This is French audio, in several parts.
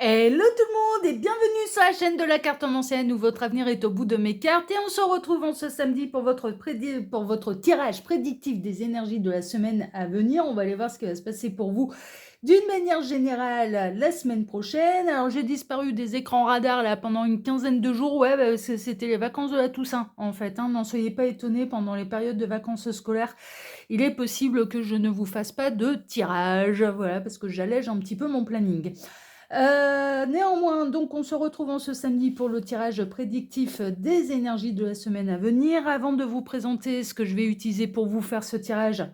Hello tout le monde et bienvenue sur la chaîne de la cartomancienne où votre avenir est au bout de mes cartes et on se retrouve en ce samedi pour votre tirage prédictif des énergies de la semaine à venir. On va aller voir ce qui va se passer pour vous d'une manière générale la semaine prochaine. Alors j'ai disparu des écrans radars là pendant une quinzaine de jours. Ouais, c'était les vacances de la Toussaint en fait. N'en soyez pas étonnés, pendant les périodes de vacances scolaires, il est possible que je ne vous fasse pas de tirage. Voilà, parce que j'allège un petit peu mon planning. Néanmoins, donc on se retrouve en ce samedi pour le tirage prédictif des énergies de la semaine à venir. Avant de vous présenter ce que je vais utiliser pour vous faire ce tirage,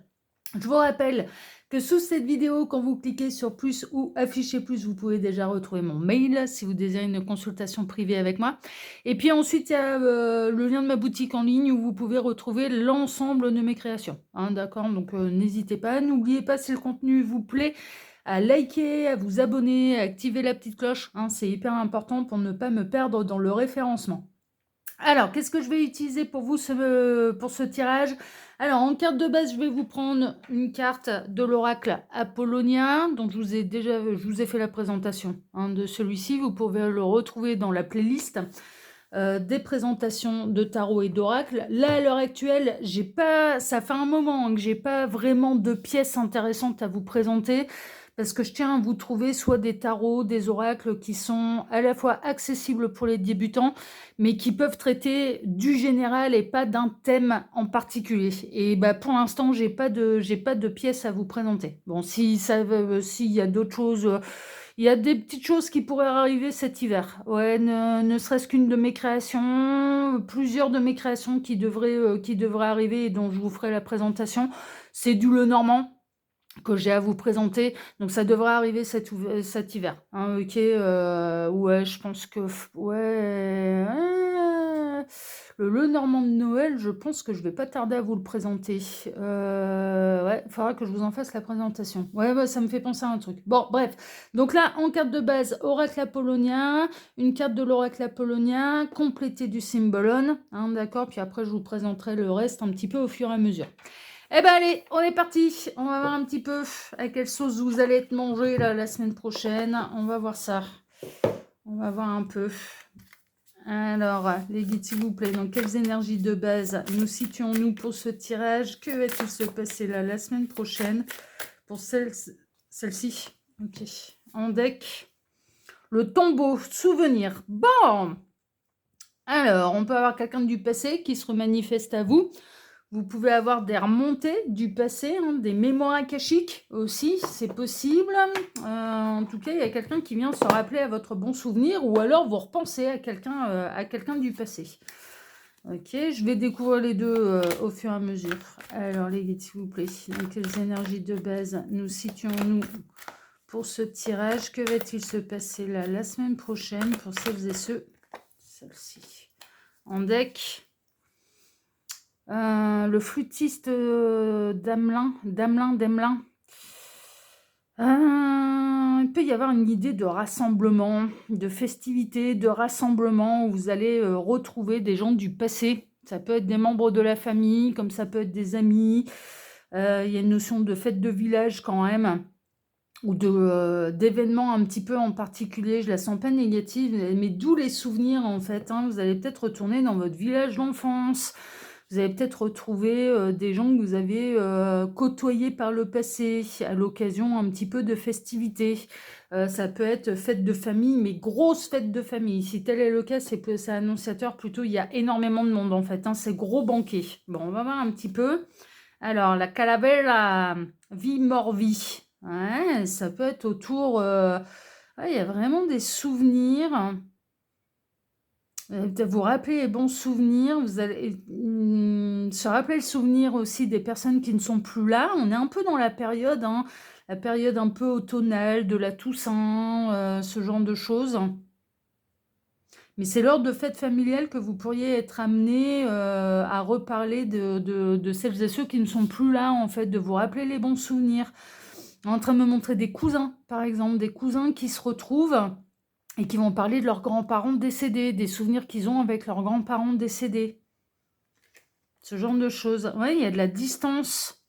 je vous rappelle que sous cette vidéo, quand vous cliquez sur plus ou afficher plus, vous pouvez déjà retrouver mon mail si vous désirez une consultation privée avec moi. Et puis ensuite, il y a le lien de ma boutique en ligne où vous pouvez retrouver l'ensemble de mes créations. Hein, d'accord, donc n'hésitez pas. N'oubliez pas, si le contenu vous plaît, à liker, à vous abonner, à activer la petite cloche. Hein, c'est hyper important pour ne pas me perdre dans le référencement. Alors, qu'est-ce que je vais utiliser pour vous pour ce tirage? Alors, en carte de base, je vais vous prendre une carte de l'oracle apollonien. Donc, je vous ai fait la présentation de celui-ci. Vous pouvez le retrouver dans la playlist des présentations de tarot et d'oracle. Là, à l'heure actuelle, ça fait un moment que j'ai pas vraiment de pièces intéressantes à vous présenter, parce que je tiens à vous trouver soit des tarots, des oracles qui sont à la fois accessibles pour les débutants, mais qui peuvent traiter du général et pas d'un thème en particulier. Et pour l'instant, j'ai pas de pièces à vous présenter. Bon, s'il y a d'autres choses, il y a des petites choses qui pourraient arriver cet hiver. Ouais, ne serait-ce qu'une de mes créations, plusieurs de mes créations qui devraient arriver et dont je vous ferai la présentation. C'est du Lenormand que j'ai à vous présenter, donc ça devrait arriver cet hiver. Hein, ok, ouais, je pense que ouais, le Lenormand de Noël, je pense que je vais pas tarder à vous le présenter. Ouais, il faudra que je vous en fasse la présentation. Ouais, ça me fait penser à un truc. Bon, bref. Donc là, en carte de base, oracle apollonien, une carte de l'oracle apollonien, complétée du symbolon, hein, d'accord. Puis après, je vous présenterai le reste un petit peu au fur et à mesure. Eh ben allez, on est parti. On va voir un petit peu à quelle sauce vous allez être mangé là, la semaine prochaine. On va voir ça. On va voir un peu. Alors, les guides, s'il vous plaît, dans quelles énergies de base nous situons-nous pour ce tirage? Que va-t-il se passer là la semaine prochaine pour celle-ci? Ok. En deck, le tombeau, souvenir. Bon. Alors, on peut avoir quelqu'un du passé qui se remanifeste à vous. Vous pouvez avoir des remontées du passé, des mémoires akashiques aussi, c'est possible. En tout cas, il y a quelqu'un qui vient se rappeler à votre bon souvenir, ou alors vous repensez à quelqu'un du passé. Ok, je vais découvrir les deux au fur et à mesure. Alors les guides, s'il vous plaît, dans quelles énergies de base nous situons-nous pour ce tirage? Que va-t-il se passer là la semaine prochaine pour celles et ceux, celle-ci, en deck? Le flûtiste d'Amelin. Il peut y avoir une idée de rassemblement, de festivité, de rassemblement où vous allez retrouver des gens du passé. Ça peut être des membres de la famille, comme ça peut être des amis. Il y a une notion de fête de village quand même, ou d'événements un petit peu en particulier. Je la sens pas négative, mais d'où les souvenirs en fait. Vous allez peut-être retourner dans votre village d'enfance. Vous allez peut-être retrouver des gens que vous avez côtoyés par le passé, à l'occasion un petit peu de festivités. Ça peut être fête de famille, mais grosse fête de famille. Si tel est le cas, c'est annonciateur plutôt. Il y a énormément de monde en fait. C'est gros banquet. Bon, on va voir un petit peu. Alors, la calavera, vie, mort, vie. Ouais, ça peut être autour... ouais, il y a vraiment des souvenirs. Vous rappeler les bons souvenirs, vous allez se rappeler le souvenir aussi des personnes qui ne sont plus là. On est un peu dans la période un peu automnale, de la Toussaint, ce genre de choses. Mais c'est lors de fêtes familiales que vous pourriez être amené à reparler de celles et ceux qui ne sont plus là, en fait, de vous rappeler les bons souvenirs. En train de me montrer des cousins, par exemple, des cousins qui se retrouvent et qui vont parler de leurs grands-parents décédés, des souvenirs qu'ils ont avec leurs grands-parents décédés. Ce genre de choses. Oui, il y a de la distance.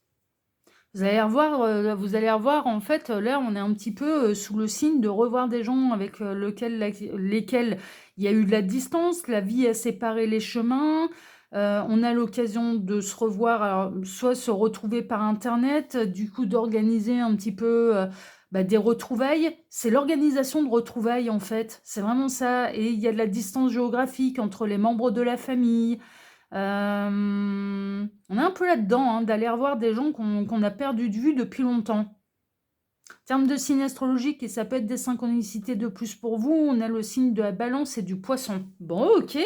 Vous allez revoir, en fait, là, on est un petit peu sous le signe de revoir des gens avec lesquels il y a eu de la distance, la vie a séparé les chemins. On a l'occasion de se revoir, alors, soit se retrouver par Internet, du coup d'organiser un petit peu des retrouvailles. C'est l'organisation de retrouvailles, en fait. C'est vraiment ça. Et il y a de la distance géographique entre les membres de la famille. On est un peu là-dedans, hein, d'aller revoir des gens qu'on a perdu de vue depuis longtemps. En termes de signe astrologique, et ça peut être des synchronicités de plus pour vous, on a le signe de la balance et du poisson. Bon, ok.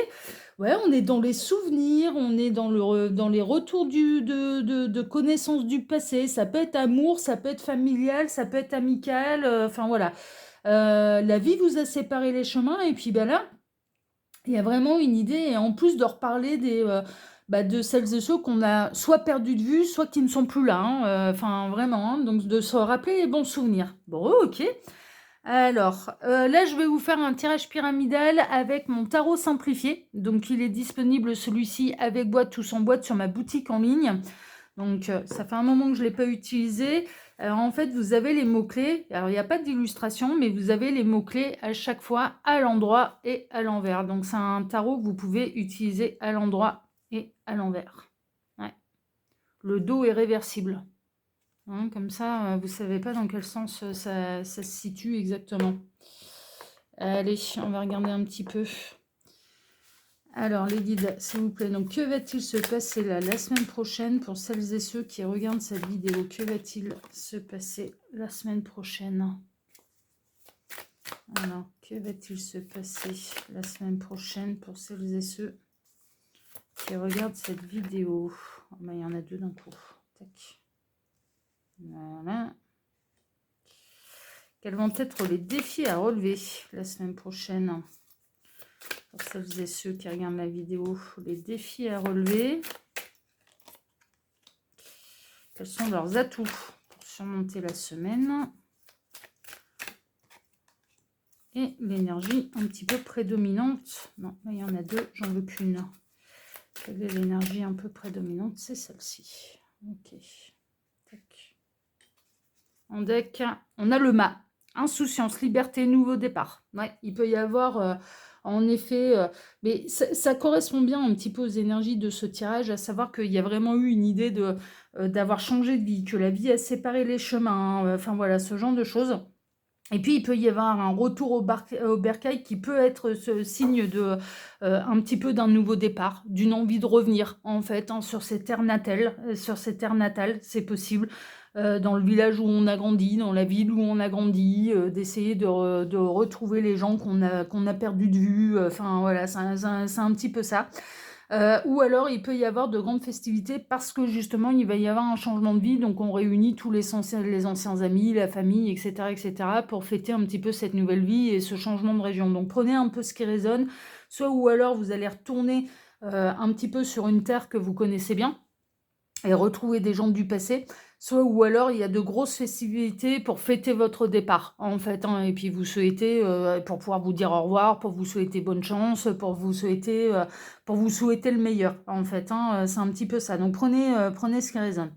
Ouais, on est dans les souvenirs, on est dans les retours de connaissances du passé. Ça peut être amour, ça peut être familial, ça peut être amical. Enfin, voilà. La vie vous a séparé les chemins, et puis ben là, il y a vraiment une idée, et en plus de reparler de celles et ceux qu'on a soit perdus de vue, soit qui ne sont plus là, hein, enfin vraiment, hein, donc de se rappeler les bons souvenirs. Bon, ok. Alors, là, je vais vous faire un tirage pyramidal avec mon tarot simplifié. Donc, il est disponible, celui-ci, avec boîte ou sans boîte, sur ma boutique en ligne. Donc, ça fait un moment que je ne l'ai pas utilisé. Alors, en fait, vous avez les mots-clés. Alors, il n'y a pas d'illustration, mais vous avez les mots-clés à chaque fois à l'endroit et à l'envers. Donc, c'est un tarot que vous pouvez utiliser à l'endroit et à l'envers. Ouais. Le dos est réversible. Hein, comme ça, vous ne savez pas dans quel sens ça se situe exactement. Allez, on va regarder un petit peu. Alors, les guides, s'il vous plaît, donc que va-t-il se passer là la semaine prochaine pour celles et ceux qui regardent cette vidéo? Que va-t-il se passer la semaine prochaine? Alors, que va-t-il se passer la semaine prochaine pour celles et ceux qui regardent cette vidéo? Oh, ben, il y en a deux d'un coup. Tac. Voilà. Quels vont être les défis à relever la semaine prochaine? Pour celles et ceux qui regardent la vidéo, les défis à relever. Quels sont leurs atouts pour surmonter la semaine? Et l'énergie un petit peu prédominante. Non, là, il y en a deux, j'en veux qu'une. Quelle est l'énergie un peu prédominante? C'est celle-ci. Ok. Tac. En deck, on a le mât. Insouciance, liberté, nouveau départ. Ouais, il peut y avoir... en effet, mais ça correspond bien un petit peu aux énergies de ce tirage, à savoir qu'il y a vraiment eu une idée d'avoir changé de vie, que la vie a séparé les chemins, enfin voilà, ce genre de choses. Et puis, il peut y avoir un retour au bercail qui peut être ce signe un petit peu d'un nouveau départ, d'une envie de revenir, en fait, hein, sur ces terres natales. C'est possible. Dans le village où on a grandi, dans la ville où on a grandi, d'essayer de retrouver les gens qu'on a perdu de vue. Enfin, voilà, c'est un petit peu ça. Ou alors, il peut y avoir de grandes festivités parce que justement, il va y avoir un changement de vie. Donc, on réunit tous les anciens amis, la famille, etc., pour fêter un petit peu cette nouvelle vie et ce changement de région. Donc, prenez un peu ce qui résonne. Soit ou alors, vous allez retourner un petit peu sur une terre que vous connaissez bien et retrouver des gens du passé. Soit ou alors, il y a de grosses festivités pour fêter votre départ, en fait. Hein, et puis, vous souhaitez, pour pouvoir vous dire au revoir, pour vous souhaiter bonne chance, pour vous souhaiter le meilleur, en fait. Hein, c'est un petit peu ça. Donc, prenez ce qui résonne.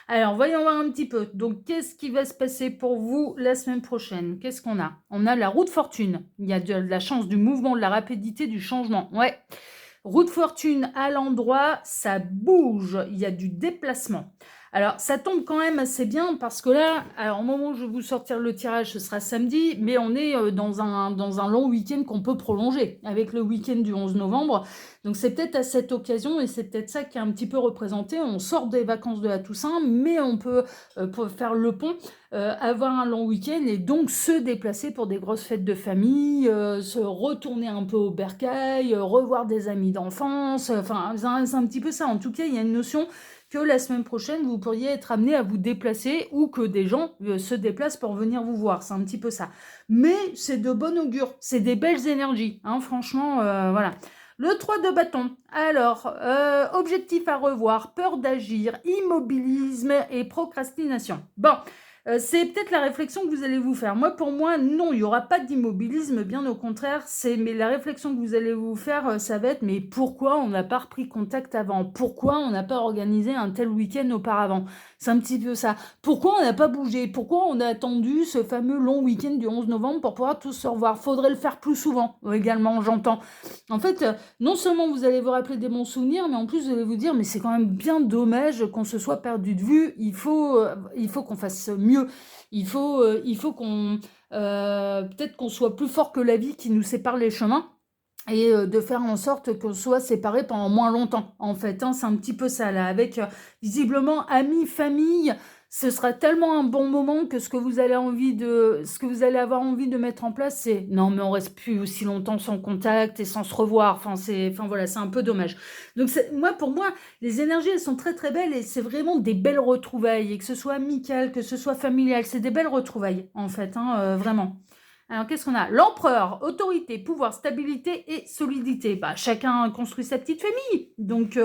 Alors, voyons voir un petit peu. Donc, qu'est-ce qui va se passer pour vous la semaine prochaine? Qu'est-ce qu'on a? On a la roue de fortune. Il y a de la chance, du mouvement, de la rapidité, du changement. Ouais. Roue de fortune à l'endroit, ça bouge, il y a du déplacement. Alors, ça tombe quand même assez bien parce que là, alors, au moment où je vais vous sortir le tirage, ce sera samedi, mais on est dans un long week-end qu'on peut prolonger avec le week-end du 11 novembre. Donc, c'est peut-être à cette occasion et c'est peut-être ça qui est un petit peu représenté. On sort des vacances de la Toussaint, mais on peut, pour faire le pont, avoir un long week-end et donc se déplacer pour des grosses fêtes de famille, se retourner un peu au bercail, revoir des amis d'enfance. Enfin, c'est un petit peu ça. En tout cas, il y a une notion que la semaine prochaine, vous pourriez être amené à vous déplacer ou que des gens se déplacent pour venir vous voir. C'est un petit peu ça. Mais c'est de bon augure. C'est des belles énergies. Hein, franchement, voilà. Le 3 de bâton. Alors, objectif à revoir, peur d'agir, immobilisme et procrastination. Bon, c'est peut-être la réflexion que vous allez vous faire. Pour moi, non, il n'y aura pas d'immobilisme, bien au contraire. Mais la réflexion que vous allez vous faire, ça va être, mais pourquoi on n'a pas repris contact avant? Pourquoi on n'a pas organisé un tel week-end auparavant? C'est un petit peu ça. Pourquoi on n'a pas bougé? Pourquoi on a attendu ce fameux long week-end du 11 novembre pour pouvoir tous se revoir? Faudrait le faire plus souvent, également, j'entends. En fait, non seulement vous allez vous rappeler des bons souvenirs, mais en plus vous allez vous dire, mais c'est quand même bien dommage qu'on se soit perdu de vue. Il faut qu'on fasse mieux. Il faut qu'on peut-être qu'on soit plus fort que la vie qui nous sépare les chemins et de faire en sorte qu'on soit séparés pendant moins longtemps, en fait, hein, c'est un petit peu ça, là, avec visiblement amis, famille, ce sera tellement un bon moment que ce que vous allez avoir envie de mettre en place, c'est non, mais on reste plus aussi longtemps sans contact et sans se revoir. Enfin voilà, c'est un peu dommage. Donc pour moi, les énergies, elles sont très très belles et c'est vraiment des belles retrouvailles, et que ce soit amical, que ce soit familial, c'est des belles retrouvailles, en fait, hein, vraiment. Alors, qu'est-ce qu'on a? L'empereur, autorité, pouvoir, stabilité et solidité. Bah, chacun construit sa petite famille. Donc,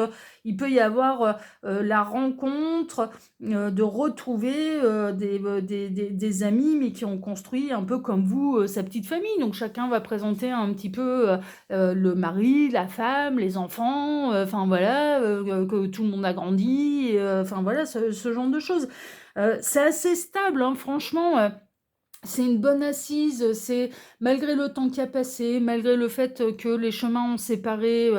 il peut y avoir la rencontre de retrouver des amis, mais qui ont construit un peu comme vous sa petite famille. Donc, chacun va présenter un petit peu le mari, la femme, les enfants, enfin voilà, que tout le monde a grandi, enfin voilà, ce genre de choses. C'est assez stable, hein, franchement. C'est une bonne assise, c'est malgré le temps qui a passé, malgré le fait que les chemins ont séparé,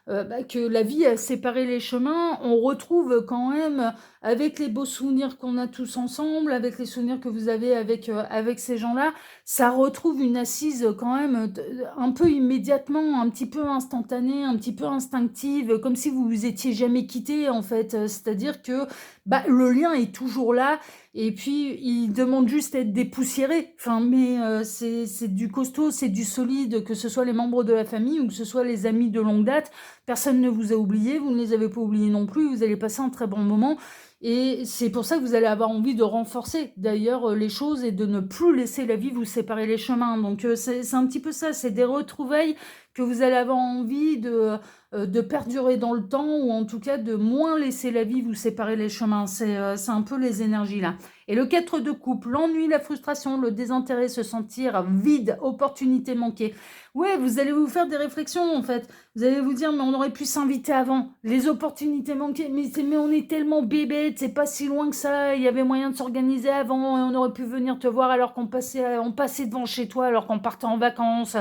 que la vie a séparé les chemins, on retrouve quand même, avec les beaux souvenirs qu'on a tous ensemble, avec les souvenirs que vous avez avec ces gens-là, ça retrouve une assise quand même un peu immédiatement, un petit peu instantanée, un petit peu instinctive, comme si vous vous étiez jamais quittés en fait. C'est-à-dire que bah, le lien est toujours là. Et puis, il demande juste à être dépoussiéré. Enfin, mais c'est du costaud, c'est du solide, que ce soit les membres de la famille ou que ce soit les amis de longue date. Personne ne vous a oublié, vous ne les avez pas oubliés non plus, vous allez passer un très bon moment. Et c'est pour ça que vous allez avoir envie de renforcer d'ailleurs les choses et de ne plus laisser la vie vous séparer les chemins. Donc c'est un petit peu ça, c'est des retrouvailles que vous allez avoir envie de perdurer dans le temps, ou en tout cas de moins laisser la vie vous séparer les chemins. C'est un peu les énergies là. Et le 4 de coupe, l'ennui, la frustration, le désintérêt, se sentir vide, opportunité manquée. Ouais, vous allez vous faire des réflexions en fait. Vous allez vous dire, mais on aurait pu s'inviter avant. Les opportunités manquées, mais on est tellement bébête, c'est pas si loin que ça. Il y avait moyen de s'organiser avant et on aurait pu venir te voir alors on passait devant chez toi alors qu'on partait en vacances.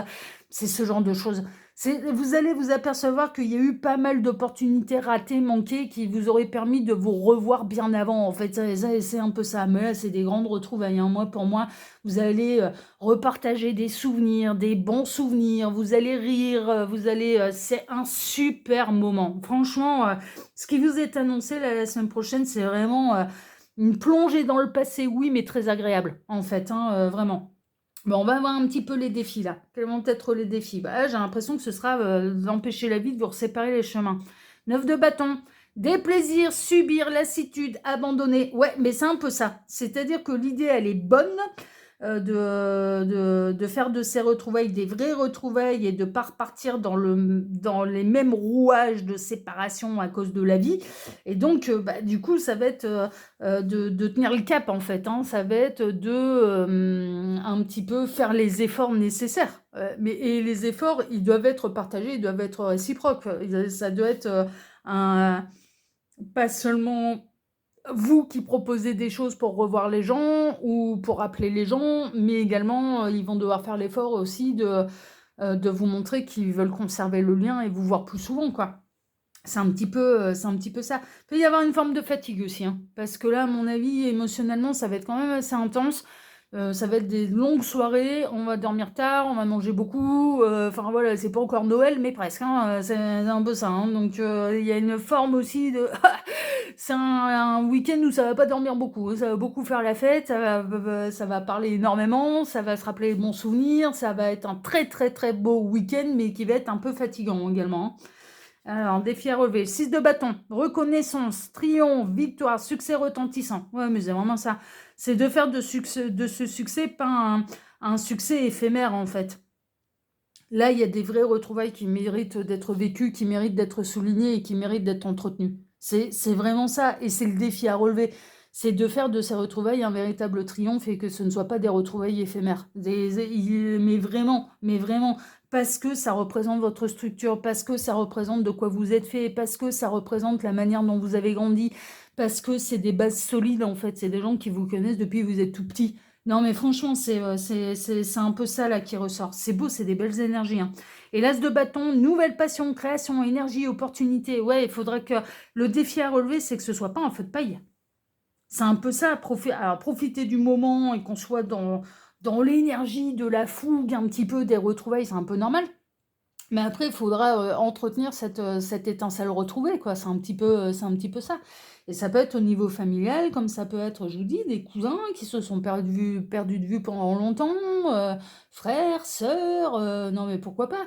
C'est ce genre de choses. Vous allez vous apercevoir qu'il y a eu pas mal d'opportunités ratées, manquées, qui vous auraient permis de vous revoir bien avant. En fait, c'est un peu ça. Mais là, c'est des grandes retrouvailles, hein. Moi, pour moi, vous allez repartager des souvenirs, des bons souvenirs. Vous allez rire, c'est un super moment. Franchement, ce qui vous est annoncé là, la semaine prochaine, c'est vraiment une plongée dans le passé, oui, mais très agréable, en fait, hein, vraiment. Bon, on va voir un petit peu les défis là. Quels vont être les défis? Bah, j'ai l'impression que ce sera d'empêcher la vie de vous séparer les chemins. 9 de bâton. Des plaisirs, subir, lassitude, abandonner. Ouais, mais c'est un peu ça. C'est-à-dire que l'idée, elle est bonne, de faire de ces retrouvailles des vraies retrouvailles et de ne pas repartir dans les mêmes rouages de séparation à cause de la vie. Et donc, bah, du coup, ça va être de tenir le cap, en fait, hein. Ça va être un petit peu faire les efforts nécessaires. Et les efforts, ils doivent être partagés, ils doivent être réciproques. Ça doit être pas seulement vous qui proposez des choses pour revoir les gens ou pour appeler les gens, mais également, ils vont devoir faire l'effort aussi de vous montrer qu'ils veulent conserver le lien et vous voir plus souvent, quoi. C'est un petit peu ça. Il peut y avoir une forme de fatigue aussi, hein, parce que là, à mon avis, émotionnellement, ça va être quand même assez intense. Ça va être des longues soirées, on va dormir tard, on va manger beaucoup. Enfin voilà, c'est pas encore Noël, mais presque, hein, c'est un peu ça, hein. Donc il y a une forme aussi de... c'est un week-end où ça va pas dormir beaucoup, hein. Ça va beaucoup faire la fête, ça va parler énormément, ça va se rappeler de bons souvenirs, ça va être un très très très beau week-end, mais qui va être un peu fatigant également, hein. Alors, défi à relever. 6 de bâton. Reconnaissance, triomphe, victoire, succès retentissant. Ouais, mais c'est vraiment ça. C'est de faire de ce succès pas un succès éphémère, en fait. Là, il y a des vraies retrouvailles qui méritent d'être vécues, qui méritent d'être soulignées et qui méritent d'être entretenues. C'est vraiment ça. Et c'est le défi à relever. C'est de faire de ces retrouvailles un véritable triomphe et que ce ne soit pas des retrouvailles éphémères. Mais vraiment, parce que ça représente votre structure, parce que ça représente de quoi vous êtes fait, parce que ça représente la manière dont vous avez grandi, parce que c'est des bases solides, en fait. C'est des gens qui vous connaissent depuis que vous êtes tout petit. Non, mais franchement, c'est un peu ça là qui ressort. C'est beau, c'est des belles énergies, hein. Et l'as de bâton, nouvelle passion, création, énergie, opportunité. Ouais, il faudrait que le défi à relever, c'est que ce soit pas un feu de paille. C'est un peu ça, alors profiter du moment et qu'on soit dans l'énergie de la fougue, un petit peu des retrouvailles, c'est un peu normal. Mais après, il faudra entretenir cette étincelle retrouvée, quoi. C'est un petit peu ça. Et ça peut être au niveau familial, comme ça peut être, je vous dis, des cousins qui se sont perdus de vue pendant longtemps, frères, sœurs, non mais pourquoi pas,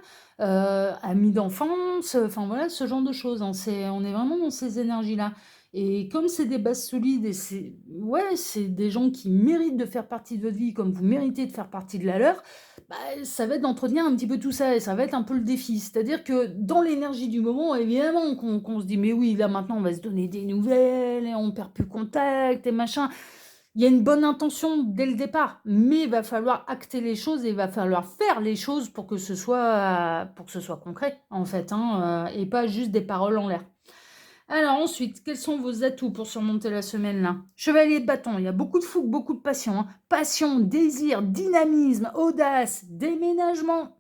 amis d'enfance, enfin voilà, ce genre de choses, hein. On est vraiment dans ces énergies-là. Et comme c'est des bases solides et c'est des gens qui méritent de faire partie de votre vie comme vous méritez de faire partie de la leur, bah, ça va être d'entretenir un petit peu tout ça et ça va être un peu le défi. C'est-à-dire que dans l'énergie du moment, évidemment, qu'on se dit, mais oui, là maintenant on va se donner des nouvelles et on perd plus contact et machin. Il y a une bonne intention dès le départ, mais il va falloir acter les choses et il va falloir faire les choses pour que ce soit concret, en fait, hein, et pas juste des paroles en l'air. Alors ensuite, quels sont vos atouts pour surmonter la semaine là? Chevalier de bâton, il y a beaucoup de fougue, beaucoup de passion, hein. Passion, désir, dynamisme, audace, déménagement.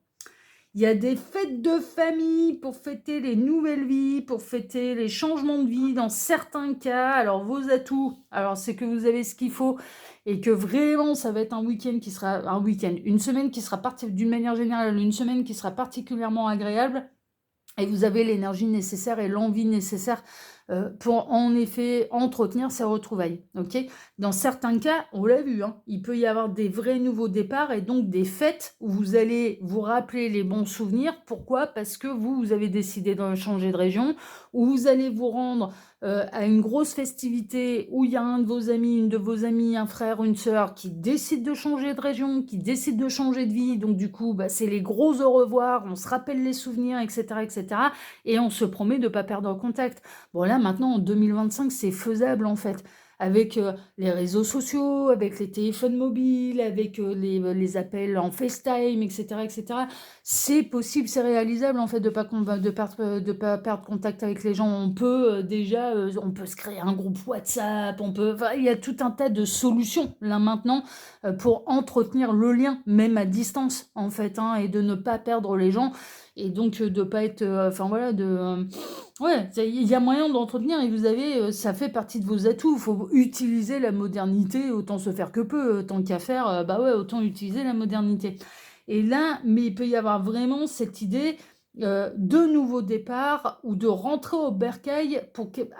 Il y a des fêtes de famille pour fêter les nouvelles vies, pour fêter les changements de vie dans certains cas. Alors vos atouts, alors c'est que vous avez ce qu'il faut et que vraiment ça va être une semaine qui sera d'une manière générale, une semaine qui sera particulièrement agréable. Et vous avez l'énergie nécessaire et l'envie nécessaire pour en effet entretenir ces retrouvailles. Okay, dans certains cas, on l'a vu, hein, il peut y avoir des vrais nouveaux départs et donc des fêtes où vous allez vous rappeler les bons souvenirs. Pourquoi? Parce que vous avez décidé de changer de région, ou vous allez vous rendre à une grosse festivité où il y a un de vos amis, une de vos amies, un frère, une sœur qui décide de changer de région, qui décide de changer de vie. Donc du coup, c'est les gros au revoir, on se rappelle les souvenirs, etc., etc. Et on se promet de ne pas perdre contact. Bon là, maintenant, en 2025, c'est faisable en fait. Avec les réseaux sociaux, avec les téléphones mobiles, avec les appels en FaceTime, etc., etc. C'est possible, c'est réalisable en fait de pas perdre contact avec les gens. On peut déjà, on peut se créer un groupe WhatsApp, il y a tout un tas de solutions là maintenant pour entretenir le lien, même à distance en fait, hein, et de ne pas perdre les gens et donc de pas être, ouais, il y a moyen d'entretenir et vous avez, ça fait partie de vos atouts. Il faut utiliser la modernité, autant se faire que peu, tant qu'à faire, bah ouais, autant utiliser la modernité. Et là, mais il peut y avoir vraiment cette idée de nouveau départ ou de rentrer au bercail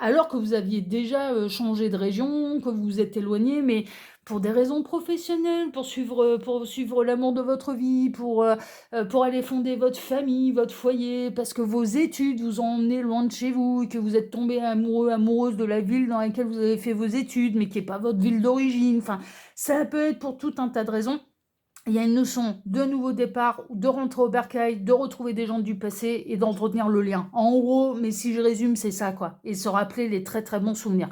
alors que vous aviez déjà changé de région, que vous vous êtes éloigné, mais pour des raisons professionnelles, pour suivre l'amour de votre vie, pour aller fonder votre famille, votre foyer, parce que vos études vous ont emmené loin de chez vous et que vous êtes tombé amoureux, amoureuse de la ville dans laquelle vous avez fait vos études, mais qui n'est pas votre ville d'origine. Enfin, ça peut être pour tout un tas de raisons. Il y a une notion de nouveau départ, de rentrer au bercail, de retrouver des gens du passé et d'entretenir le lien. En gros, mais si je résume, c'est ça, quoi. Et se rappeler les très très bons souvenirs.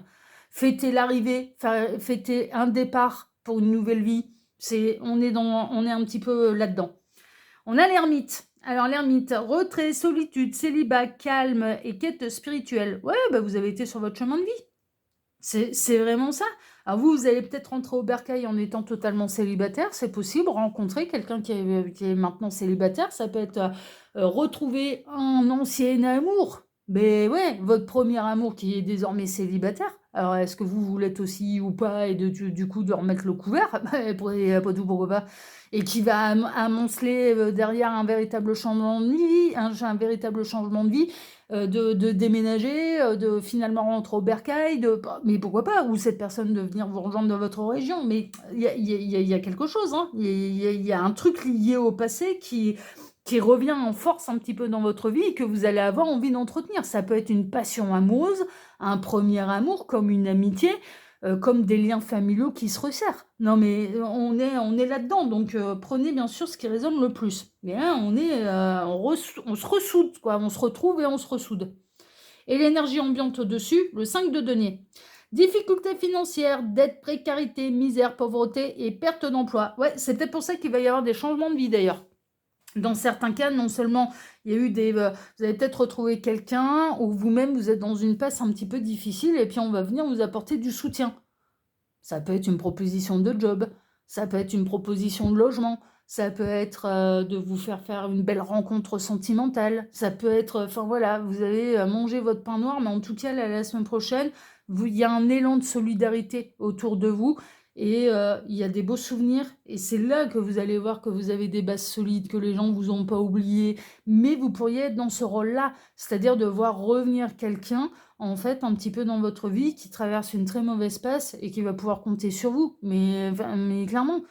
Fêter l'arrivée, fêter un départ pour une nouvelle vie, on est un petit peu là-dedans. On a l'ermite. Alors l'ermite, retrait, solitude, célibat, calme et quête spirituelle. Ouais, vous avez été sur votre chemin de vie. C'est vraiment ça. Alors vous allez peut-être rentrer au bercail en étant totalement célibataire, c'est possible, rencontrer quelqu'un qui est maintenant célibataire, ça peut être retrouver un ancien amour. Mais ouais, votre premier amour qui est désormais célibataire. Alors est-ce que vous l'êtes aussi ou pas, et du coup de remettre le couvert, après tout, pourquoi pas, et qui va amonceler derrière un véritable changement de vie, un véritable changement de vie, de déménager, de finalement rentrer au bercail, mais pourquoi pas, ou cette personne de venir vous rejoindre dans votre région, mais il y a quelque chose, hein. Il y a un truc lié au passé qui revient en force un petit peu dans votre vie et que vous allez avoir envie d'entretenir. Ça peut être une passion amoureuse, un premier amour, comme une amitié, comme des liens familiaux qui se resserrent. Non mais on est là-dedans, donc prenez bien sûr ce qui résonne le plus. Mais là, on se ressoude, quoi. On se retrouve et on se ressoude. Et l'énergie ambiante au-dessus, le 5 de denier. Difficultés financières, dette, précarité, misère, pauvreté et perte d'emploi. Ouais, c'est peut-être pour ça qu'il va y avoir des changements de vie d'ailleurs. Dans certains cas, non seulement il y a eu vous avez peut-être retrouvé quelqu'un ou vous-même, vous êtes dans une passe un petit peu difficile et puis on va venir vous apporter du soutien. Ça peut être une proposition de job, ça peut être une proposition de logement, ça peut être de vous faire une belle rencontre sentimentale, ça peut être, enfin voilà, vous avez mangé votre pain noir, mais en tout cas, la semaine prochaine, il y a un élan de solidarité autour de vous et il y a des beaux souvenirs et c'est là que vous allez voir que vous avez des bases solides, que les gens ne vous ont pas oublié, mais vous pourriez être dans ce rôle-là, c'est-à-dire de voir revenir quelqu'un en fait, un petit peu dans votre vie, qui traverse une très mauvaise passe et qui va pouvoir compter sur vous. Mais clairement.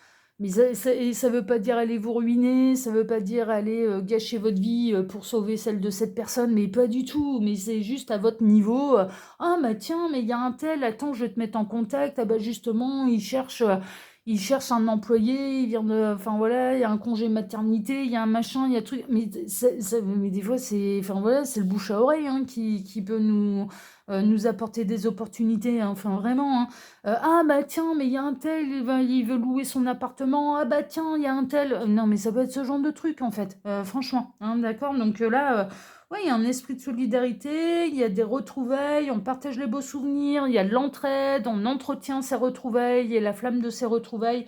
Mais ça veut pas dire aller vous ruiner, ça veut pas dire aller gâcher votre vie pour sauver celle de cette personne, mais pas du tout. Mais c'est juste à votre niveau. Ah bah tiens, mais il y a un tel, attends, je vais te mettre en contact. Ah bah justement, il cherche un employé, il vient de, enfin voilà, il y a un congé maternité, il y a un machin, il y a truc, mais des fois c'est, enfin voilà, c'est le bouche à oreille hein, qui peut nous apporter des opportunités, hein, enfin vraiment. Hein. Ah bah tiens, mais il y a un tel, il veut louer son appartement. Ah bah tiens, il y a un tel. Non mais ça peut être ce genre de truc en fait, franchement, hein, d'accord. Donc là. Oui, il y a un esprit de solidarité, il y a des retrouvailles, on partage les beaux souvenirs, il y a de l'entraide, on entretient ces retrouvailles et la flamme de ces retrouvailles.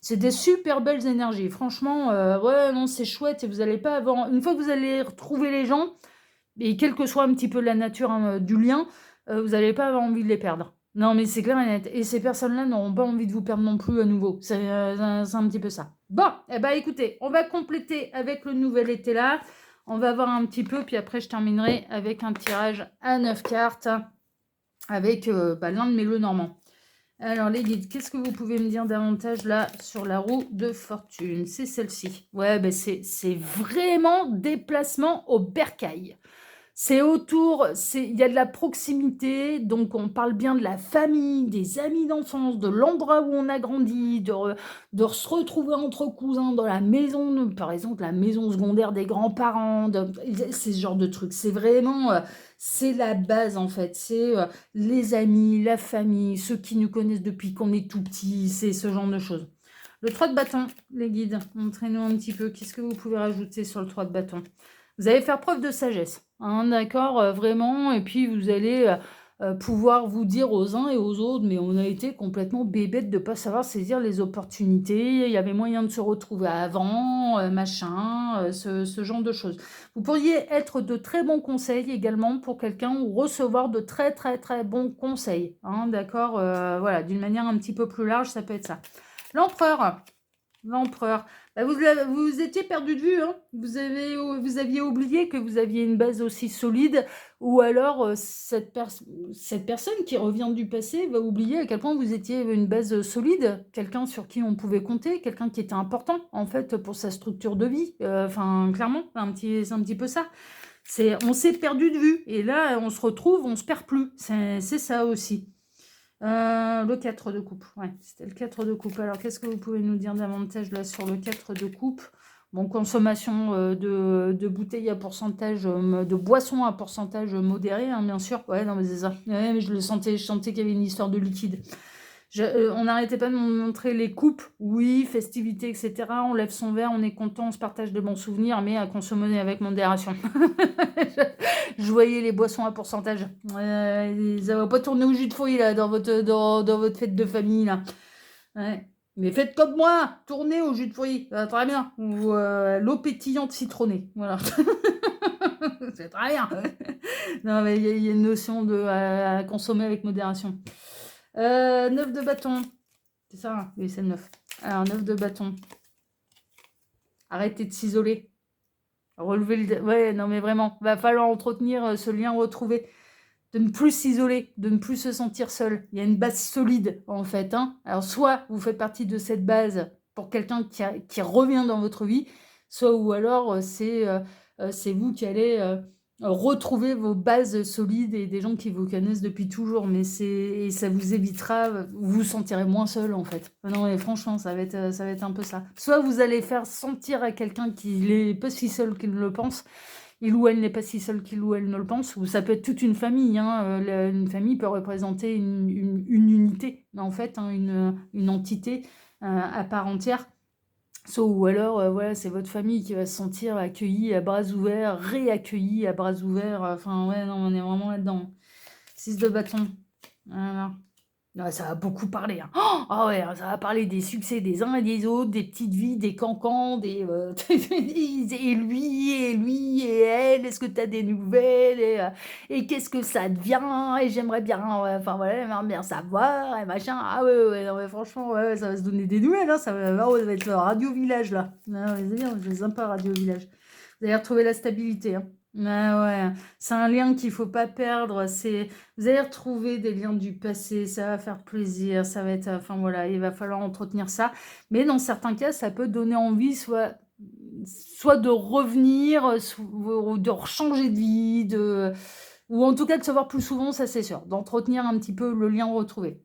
C'est des super belles énergies. Franchement, ouais, non, c'est chouette et vous n'allez pas avoir... Une fois que vous allez retrouver les gens, et quelle que soit un petit peu la nature hein, du lien, vous n'allez pas avoir envie de les perdre. Non, mais c'est clair et net. Et ces personnes-là n'auront pas envie de vous perdre non plus à nouveau. C'est un petit peu ça. Bon, eh ben, écoutez, on va compléter avec le nouvel été là. On va voir un petit peu, puis après je terminerai avec un tirage à 9 cartes avec l'un de mes le normands. Alors les guides, qu'est-ce que vous pouvez me dire davantage là sur la roue de fortune? C'est celle-ci. Ouais, ben c'est vraiment déplacement au bercail. C'est autour, il y a de la proximité, donc on parle bien de la famille, des amis d'enfance, de l'endroit où on a grandi, de se retrouver entre cousins dans la maison, par exemple la maison secondaire des grands-parents, c'est ce genre de truc. C'est vraiment, c'est la base en fait. C'est les amis, la famille, ceux qui nous connaissent depuis qu'on est tout petit, c'est ce genre de choses. Le 3 de bâton, les guides, montrez-nous un petit peu. Qu'est-ce que vous pouvez rajouter sur le 3 de bâton? Vous allez faire preuve de sagesse, hein, d'accord, vraiment, et puis vous allez pouvoir vous dire aux uns et aux autres, mais on a été complètement bébête de ne pas savoir saisir les opportunités, il y avait moyen de se retrouver avant, machin, ce genre de choses. Vous pourriez être de très bons conseils également pour quelqu'un ou recevoir de très très très bons conseils, hein, d'accord, voilà, d'une manière un petit peu plus large, ça peut être ça. L'empereur. L'empereur. Bah, vous étiez perdu de vue, hein. Vous aviez oublié que vous aviez une base aussi solide, ou alors cette personne qui revient du passé va oublier à quel point vous étiez une base solide, quelqu'un sur qui on pouvait compter, quelqu'un qui était important en fait pour sa structure de vie. Enfin, clairement, c'est un petit peu ça. On s'est perdu de vue, et là on se retrouve, on se perd plus. C'est ça aussi. Le 4 de coupe, ouais, c'était le 4 de coupe. Alors, qu'est-ce que vous pouvez nous dire davantage là sur le 4 de coupe? Bon, consommation de bouteilles à pourcentage, de boissons à pourcentage modéré, hein, bien sûr. Ouais, non, mais c'est ça. Ouais, mais je sentais qu'il y avait une histoire de liquide. On n'arrêtait pas de me montrer les coupes, oui, festivités, etc. On lève son verre, on est content, on se partage de bons souvenirs, mais à consommer avec modération. Je voyais les boissons à pourcentage. Ça va pas tourner au jus de fruits là, dans votre fête de famille là. Ouais. Mais faites comme moi, tournez au jus de fruits, très bien. Ou l'eau pétillante citronnée, voilà. C'est très bien. Non mais il y a une notion de à consommer avec modération. 9 de bâton. C'est ça, hein oui, c'est le 9. Alors, 9 de bâton. Arrêtez de s'isoler. Relevez le... Ouais, non, mais vraiment, va falloir entretenir ce lien retrouvé. De ne plus s'isoler, de ne plus se sentir seul. Il y a une base solide, en fait. Hein. Alors, soit vous faites partie de cette base pour quelqu'un qui revient dans votre vie, soit ou alors c'est vous qui allez retrouver vos bases solides et des gens qui vous connaissent depuis toujours. Mais et ça vous évitera, vous vous sentirez moins seul, en fait. Non, mais franchement, ça va être un peu ça. Soit vous allez faire sentir à quelqu'un qu'il n'est pas si seul qu'il le pense, il ou elle n'est pas si seul qu'il ou elle ne le pense, ou ça peut être toute une famille. Hein. Une famille peut représenter une unité, en fait, hein, une entité à part entière. Ou alors, voilà, c'est votre famille qui va se sentir accueillie à bras ouverts, réaccueillie à bras ouverts. Enfin, ouais, non, on est vraiment là-dedans. 6 de bâton. Voilà. Ah, ça va beaucoup parler, hein. Oh, ah ouais, ça va parler des succès des uns et des autres, des petites vies, des cancans, et lui, et elle, est-ce que tu as des nouvelles, et qu'est-ce que ça devient, et j'aimerais bien, ouais, enfin voilà, j'aimerais bien savoir, et machin. Ah ouais, ouais, ouais, non, mais franchement, ouais, ouais, ça va se donner des nouvelles, hein, ça va être le Radio Village, là. Ah, ouais, c'est bien, c'est sympa, Radio Village. Vous allez retrouver la stabilité, hein. Ah ouais, c'est un lien qu'il faut pas perdre. Vous allez retrouver des liens du passé, ça va faire plaisir, ça va être, enfin voilà, il va falloir entretenir ça. Mais dans certains cas, ça peut donner envie, soit de revenir, ou de changer de vie, ou en tout cas de se voir plus souvent, ça c'est sûr, d'entretenir un petit peu le lien retrouvé.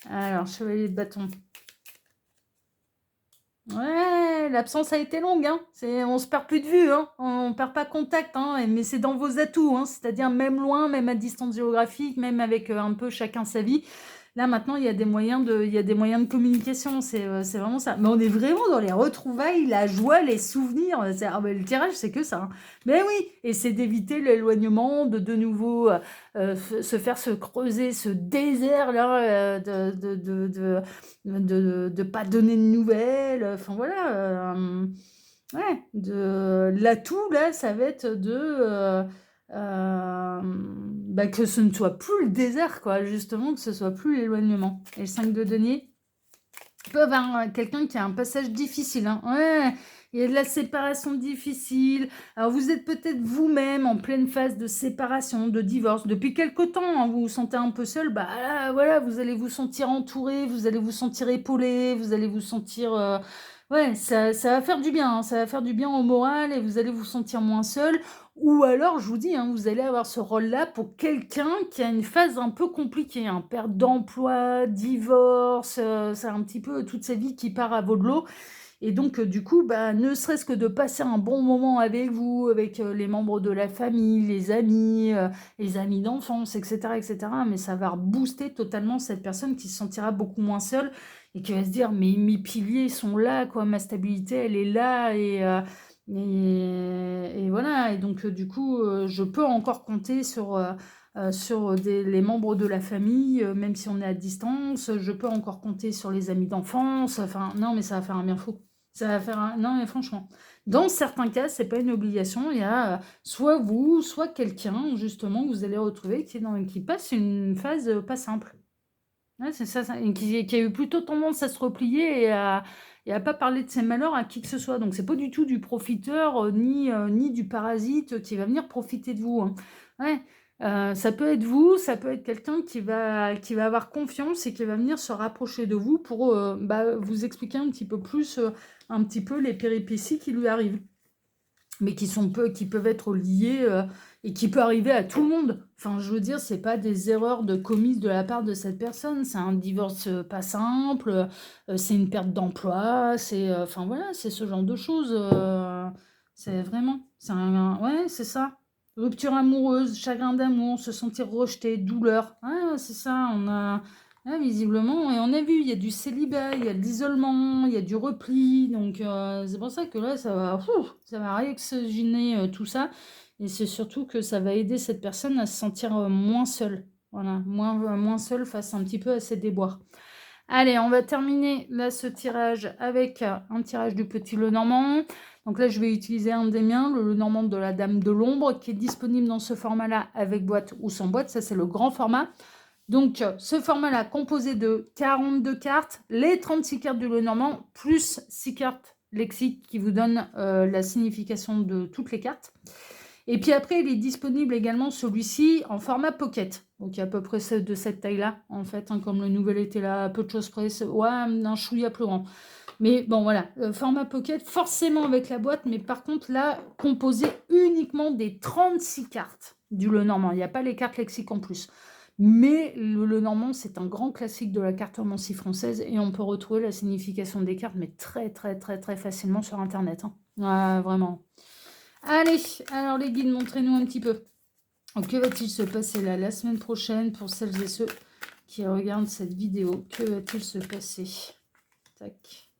Alors, chevalier de bâton. Ouais, l'absence a été longue, hein. On se perd plus de vue, hein. On perd pas contact, hein. Mais c'est dans vos atouts, hein. C'est-à-dire même loin, même à distance géographique, même avec un peu chacun sa vie. Là maintenant, il y a des moyens de communication. C'est vraiment ça. Mais on est vraiment dans les retrouvailles, la joie, les souvenirs. Le tirage, c'est que ça, hein. Mais oui, et c'est d'éviter l'éloignement, de nouveau se faire se creuser ce désert là, de pas donner de nouvelles, enfin voilà, ouais, l'atout là, ça va être bah, que ce ne soit plus le désert, quoi, justement, que ce soit plus l'éloignement. Et le 5 de denier peut avoir quelqu'un qui a un passage difficile, hein. Ouais, il y a de la séparation difficile. Alors vous êtes peut-être vous-même en pleine phase de séparation, de divorce. Depuis quelque temps, hein, vous vous sentez un peu seul. Bah là, voilà, vous allez vous sentir entouré, vous allez vous sentir épaulé, vous allez vous sentir... ouais, ça va faire du bien, hein, ça va faire du bien au moral et vous allez vous sentir moins seul. Ou alors, je vous dis, hein, vous allez avoir ce rôle-là pour quelqu'un qui a une phase un peu compliquée, hein, perte d'emploi, divorce, c'est un petit peu toute sa vie qui part à veau de l'eau. Et donc, du coup, bah, ne serait-ce que de passer un bon moment avec vous, avec les membres de la famille, les amis d'enfance, etc., etc. Mais ça va rebooster totalement cette personne qui se sentira beaucoup moins seule et qui va se dire, mais mes piliers sont là, quoi, ma stabilité, elle est là, et voilà. Et donc, du coup, je peux encore compter sur les membres de la famille, même si on est à distance. Je peux encore compter sur les amis d'enfance. Enfin, non, mais ça va faire un bien fou. Ça va faire un... Non, mais franchement, dans certains cas, c'est pas une obligation. Il y a soit vous, soit quelqu'un, justement, que vous allez retrouver qui passe une phase pas simple. Ouais, c'est ça, et qui a eu plutôt tendance à se replier et à pas parler de ses malheurs à qui que ce soit. Donc, c'est pas du tout du profiteur, ni du parasite qui va venir profiter de vous, hein. Ouais, ça peut être vous, ça peut être quelqu'un qui va avoir confiance et qui va venir se rapprocher de vous pour bah, vous expliquer un petit peu plus, un petit peu les péripéties qui lui arrivent, mais qui peuvent être liées et qui peut arriver à tout le monde. Enfin, je veux dire, c'est pas des erreurs commises de la part de cette personne. C'est un divorce pas simple, c'est une perte d'emploi, enfin voilà, c'est ce genre de choses. C'est vraiment, ouais, c'est ça. Rupture amoureuse, chagrin d'amour, se sentir rejeté, douleur. Ouais, c'est ça. Visiblement, et on a vu, il y a du célibat, il y a de l'isolement, il y a du repli, donc c'est pour ça que là, ça va réoxygéner tout ça, et c'est surtout que ça va aider cette personne à se sentir moins seule, voilà, moins seule face un petit peu à ses déboires. Allez, on va terminer là ce tirage avec un tirage du petit Lenormand. Donc là, je vais utiliser un des miens, le Lenormand de la Dame de l'Ombre, qui est disponible dans ce format-là avec boîte ou sans boîte, ça c'est le grand format. Donc, ce format-là, composé de 42 cartes, les 36 cartes du Lenormand, plus 6 cartes lexiques qui vous donnent la signification de toutes les cartes. Et puis après, il est disponible également celui-ci en format pocket. Donc, à peu près de cette taille-là, en fait, hein, comme le nouvel était là, peu de choses près. Ouais, un chouïa plus grand. Mais bon, voilà, format pocket, forcément avec la boîte, mais par contre, là, composé uniquement des 36 cartes du Lenormand. Il n'y a pas les cartes lexiques en plus. Mais le Lenormand, c'est un grand classique de la cartomancie française et on peut retrouver la signification des cartes, mais très, très, très, très facilement sur Internet, hein. Ouais, vraiment. Allez, alors les guides, montrez-nous un petit peu. Que va-t-il se passer là la semaine prochaine pour celles et ceux qui regardent cette vidéo? Que va-t-il se passer? Tac.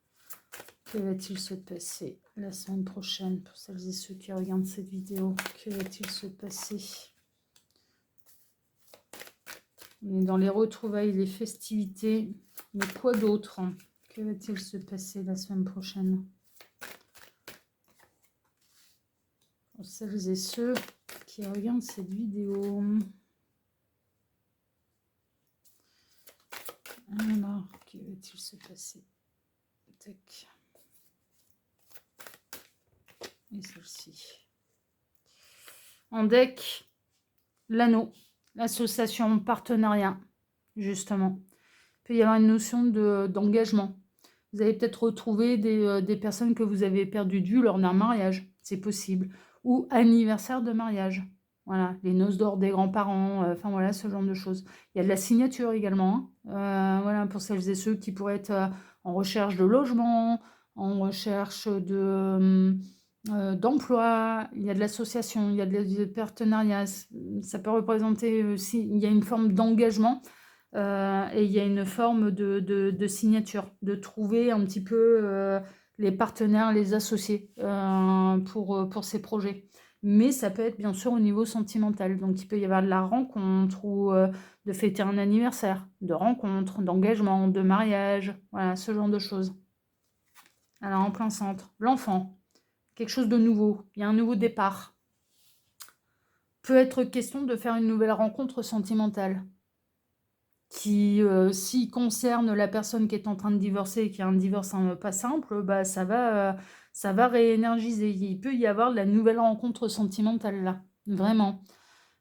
Que va-t-il se passer la semaine prochaine pour celles et ceux qui regardent cette vidéo? Que va-t-il se passer? On est dans les retrouvailles, les festivités, mais quoi d'autre? Que va-t-il se passer la semaine prochaine pour celles et ceux qui regardent cette vidéo? Alors, que va-t-il se passer? Tac. Et celle-ci. En deck, l'anneau, l'association, partenariat, justement. Il peut y avoir une notion d'engagement. Vous allez peut-être retrouver des personnes que vous avez perdues de vue lors d'un mariage, c'est possible. Ou anniversaire de mariage. Voilà, les noces d'or des grands-parents, enfin voilà, ce genre de choses. Il y a de la signature également, hein. Voilà, pour celles et ceux qui pourraient être en recherche de logement, en recherche d'emploi, il y a de l'association, il y a de partenariat. Ça peut représenter aussi, il y a une forme d'engagement et il y a une forme de signature, de trouver un petit peu les partenaires, les associés pour ces projets. Mais ça peut être bien sûr au niveau sentimental. Donc il peut y avoir de la rencontre ou de fêter un anniversaire, de rencontre, d'engagement, de mariage, voilà, ce genre de choses. Alors en plein centre, l'enfant, quelque chose de nouveau, il y a un nouveau départ. Peut être question de faire une nouvelle rencontre sentimentale qui, s'il concerne la personne qui est en train de divorcer et qui a un divorce pas simple, bah, ça va réénergiser. Il peut y avoir de la nouvelle rencontre sentimentale là, vraiment.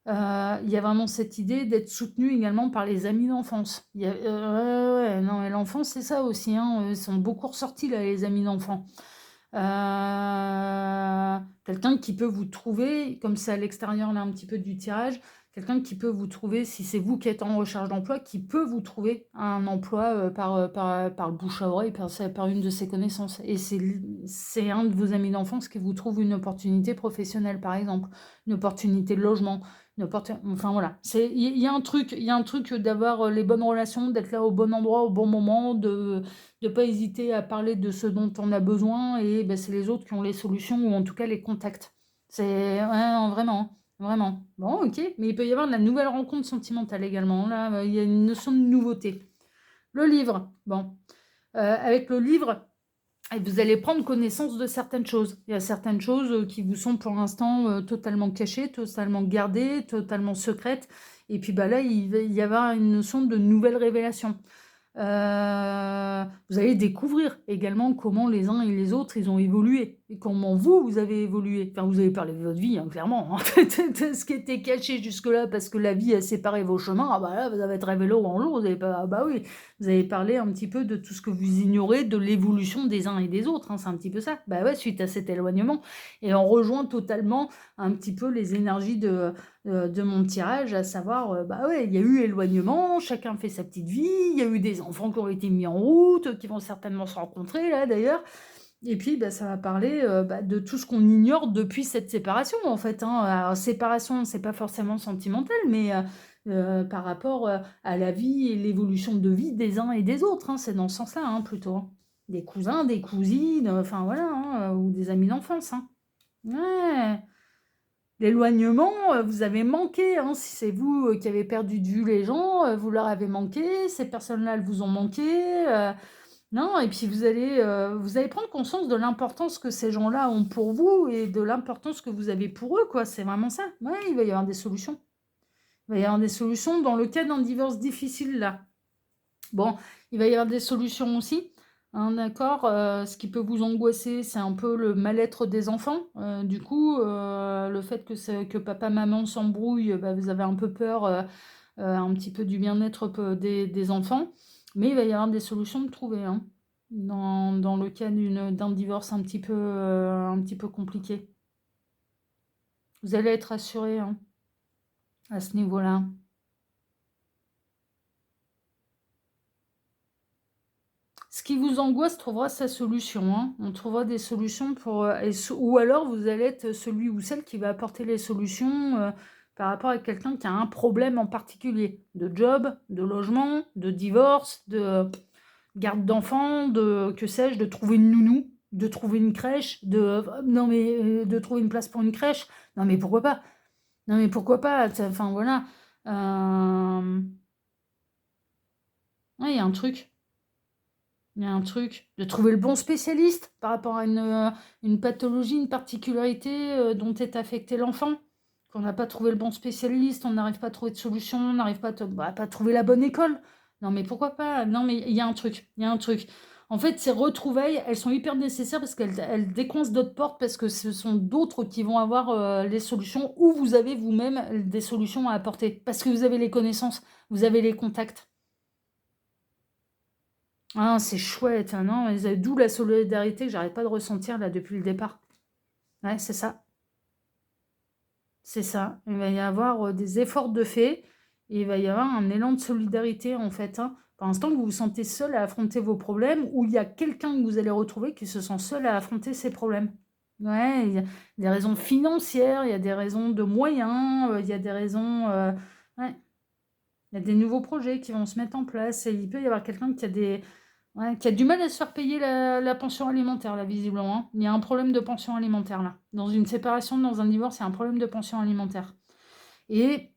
Il y a vraiment cette idée d'être soutenu également par les amis d'enfance. Ouais, non, mais l'enfance, c'est ça aussi, hein, ils sont beaucoup ressortis là, les amis d'enfants. Quelqu'un qui peut vous trouver, comme c'est à l'extérieur là un petit peu du tirage, quelqu'un qui peut vous trouver, si c'est vous qui êtes en recherche d'emploi, qui peut vous trouver un emploi par le bouche à oreille, par une de ses connaissances. Et c'est un de vos amis d'enfance qui vous trouve une opportunité professionnelle, par exemple, une opportunité de logement, enfin voilà. Il y a un truc d'avoir les bonnes relations, d'être là au bon endroit, au bon moment, de ne pas hésiter à parler de ce dont on a besoin, et ben, c'est les autres qui ont les solutions, ou en tout cas les contacts. C'est ouais, non, vraiment. Vraiment. Bon, ok. Mais il peut y avoir de la nouvelle rencontre sentimentale également. Là, il y a une notion de nouveauté. Le livre. Bon. Avec le livre, vous allez prendre connaissance de certaines choses. Il y a certaines choses qui vous sont pour l'instant totalement cachées, totalement gardées, totalement secrètes. Et puis bah, là, il va y avoir une notion de nouvelle révélation. Vous allez découvrir également comment les uns et les autres, ils ont évolué. Et comment vous avez évolué. Enfin, vous avez parlé de votre vie, hein, clairement. Hein. Ce qui était caché jusque-là, parce que la vie a séparé vos chemins, ah bah là, vous avez être révélé en jour. Vous avez pas, ah bah oui, vous avez parlé un petit peu de tout ce que vous ignorez, de l'évolution des uns et des autres. Hein, c'est un petit peu ça. Bah ouais, suite à cet éloignement. Et on rejoint totalement un petit peu les énergies de mon tirage, à savoir, bah ouais, il y a eu éloignement, chacun fait sa petite vie, il y a eu des enfants qui ont été mis en route, qui vont certainement se rencontrer là d'ailleurs, et puis bah, ça va parler de tout ce qu'on ignore depuis cette séparation en fait. Hein. Alors, séparation, c'est pas forcément sentimental, mais par rapport à la vie et l'évolution de vie des uns et des autres, hein, c'est dans ce sens-là hein, plutôt. Hein. Des cousins, des cousines, enfin voilà, hein, ou des amis d'enfance. Hein. Ouais. L'éloignement, vous avez manqué, hein, si c'est vous qui avez perdu de vue les gens, vous leur avez manqué, ces personnes-là, elles vous ont manqué. Non, et puis vous allez prendre conscience de l'importance que ces gens-là ont pour vous et de l'importance que vous avez pour eux, quoi. C'est vraiment ça. Ouais, il va y avoir des solutions. Il va y avoir des solutions dans le cas d'un divorce difficile, là. Bon, il va y avoir des solutions aussi. Hein, d'accord, ce qui peut vous angoisser, c'est un peu le mal-être des enfants. Du coup, le fait que papa, maman s'embrouillent, bah, vous avez un peu peur, un petit peu du bien-être des enfants. Mais il va y avoir des solutions de trouver, hein, dans le cas d'un divorce un petit peu compliqué. Vous allez être assurés hein, à ce niveau-là. Ce qui vous angoisse trouvera sa solution. Hein. On trouvera des solutions ou alors vous allez être celui ou celle qui va apporter les solutions par rapport à quelqu'un qui a un problème en particulier. De job, de logement, de divorce, de garde d'enfants, que sais-je, de trouver une nounou. de trouver une crèche, non mais de trouver une place pour une crèche. Non mais pourquoi pas? Non mais pourquoi pas? Enfin voilà. Ouais, il y a un truc. Il y a un truc. De trouver le bon spécialiste par rapport à une pathologie, une particularité dont est affecté l'enfant. Qu'on n'a pas trouvé le bon spécialiste, on n'arrive pas à trouver de solution, on n'arrive pas, pas à trouver la bonne école. Non mais pourquoi pas? Non mais il y a un truc. Il y a un truc. En fait, ces retrouvailles, elles sont hyper nécessaires parce qu'elles décoincent d'autres portes parce que ce sont d'autres qui vont avoir les solutions ou vous avez vous-même des solutions à apporter parce que vous avez les connaissances, vous avez les contacts. Ah, c'est chouette, hein, non? D'où la solidarité que j'arrête pas de ressentir là depuis le départ. Ouais, c'est ça. C'est ça. Il va y avoir des efforts de fait et il va y avoir un élan de solidarité en fait. Hein. Pour l'instant, vous vous sentez seul à affronter vos problèmes ou il y a quelqu'un que vous allez retrouver qui se sent seul à affronter ses problèmes. Ouais, il y a des raisons financières, il y a des raisons de moyens, il y a des raisons. Ouais, il y a des nouveaux projets qui vont se mettre en place et il peut y avoir quelqu'un qui a des. Ouais, qui a du mal à se faire payer la pension alimentaire, là, visiblement. Hein. Il y a un problème de pension alimentaire, là. Dans une séparation, dans un divorce, il y a un problème de pension alimentaire. Et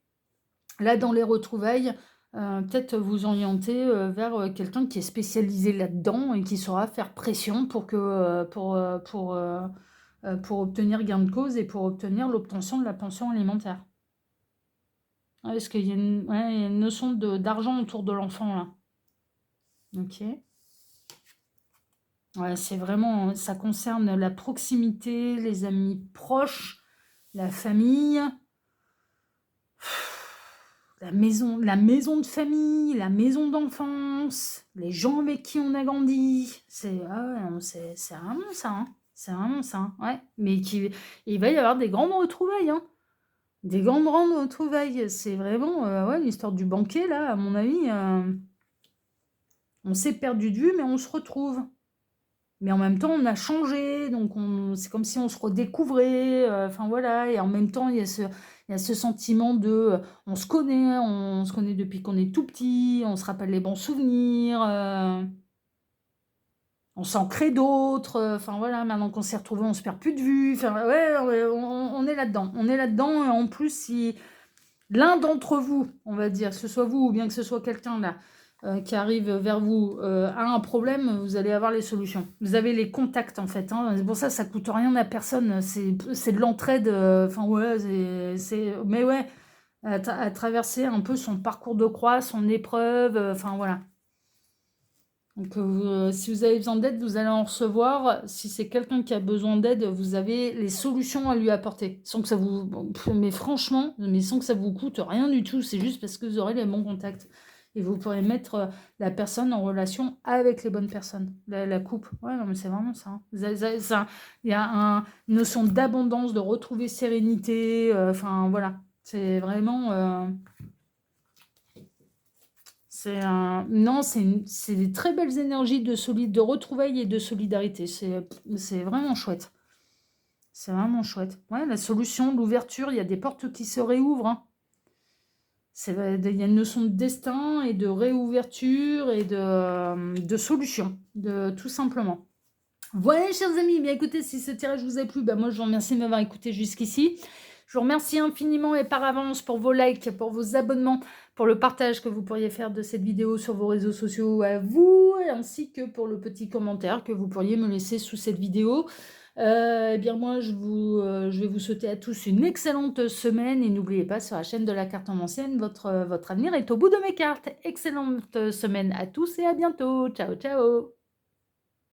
là, dans les retrouvailles, peut-être vous orienter vers quelqu'un qui est spécialisé là-dedans et qui saura faire pression pour obtenir gain de cause et pour obtenir l'obtention de la pension alimentaire. Ouais, parce qu'il y a il y a une notion d'argent autour de l'enfant, là. Ok. Ouais, c'est vraiment, ça concerne la proximité, les amis proches, la famille, la maison de famille, la maison d'enfance, les gens avec qui on a grandi. C'est c'est vraiment ça, hein. C'est vraiment ça, hein. Ouais. Mais il va y avoir des grandes retrouvailles, hein. Des grandes retrouvailles. C'est vraiment ouais, l'histoire du banquet, là, à mon avis. On s'est perdu de vue, mais on se retrouve. Mais en même temps, on a changé, donc c'est comme si on se redécouvrait. Enfin voilà, et en même temps, il y a ce sentiment de, on se connaît depuis qu'on est tout petit, on se rappelle les bons souvenirs, on s'en crée d'autres. Enfin voilà, maintenant qu'on s'est retrouvés, on se perd plus de vue. Enfin ouais, on est là-dedans. On est là-dedans. Et en plus, si l'un d'entre vous, on va dire, que ce soit vous ou bien que ce soit quelqu'un là, qui arrive vers vous a un problème, vous allez avoir les solutions. Vous avez les contacts en fait. Hein. C'est pour ça, ça coûte rien à personne. C'est de l'entraide. Enfin ouais, mais ouais, à traverser un peu son parcours de croix, son épreuve. Enfin voilà. Donc, si vous avez besoin d'aide, vous allez en recevoir. Si c'est quelqu'un qui a besoin d'aide, vous avez les solutions à lui apporter. Sans que ça vous... Mais franchement, sans que ça vous coûte rien du tout. C'est juste parce que vous aurez les bons contacts. Et vous pourrez mettre la personne en relation avec les bonnes personnes. La coupe. Ouais, non, mais c'est vraiment ça. Hein. Il y a une notion d'abondance, de retrouver sérénité. Enfin, voilà. C'est vraiment... Non, c'est des très belles énergies de retrouvailles et de solidarité. C'est vraiment chouette. C'est vraiment chouette. Ouais, la solution, l'ouverture, il y a des portes qui se réouvrent. Hein. Il y a une notion de destin et de réouverture et de solution, tout simplement. Voilà, chers amis, bien écoutez, si ce tirage vous a plu, moi je vous remercie de m'avoir écouté jusqu'ici. Je vous remercie infiniment et par avance pour vos likes, pour vos abonnements, pour le partage que vous pourriez faire de cette vidéo sur vos réseaux sociaux à vous, ainsi que pour le petit commentaire que vous pourriez me laisser sous cette vidéo. Eh bien moi, je vais vous souhaiter à tous une excellente semaine et n'oubliez pas sur la chaîne de la cartomancienne, votre avenir est au bout de mes cartes. Excellente semaine à tous et à bientôt. Ciao, ciao.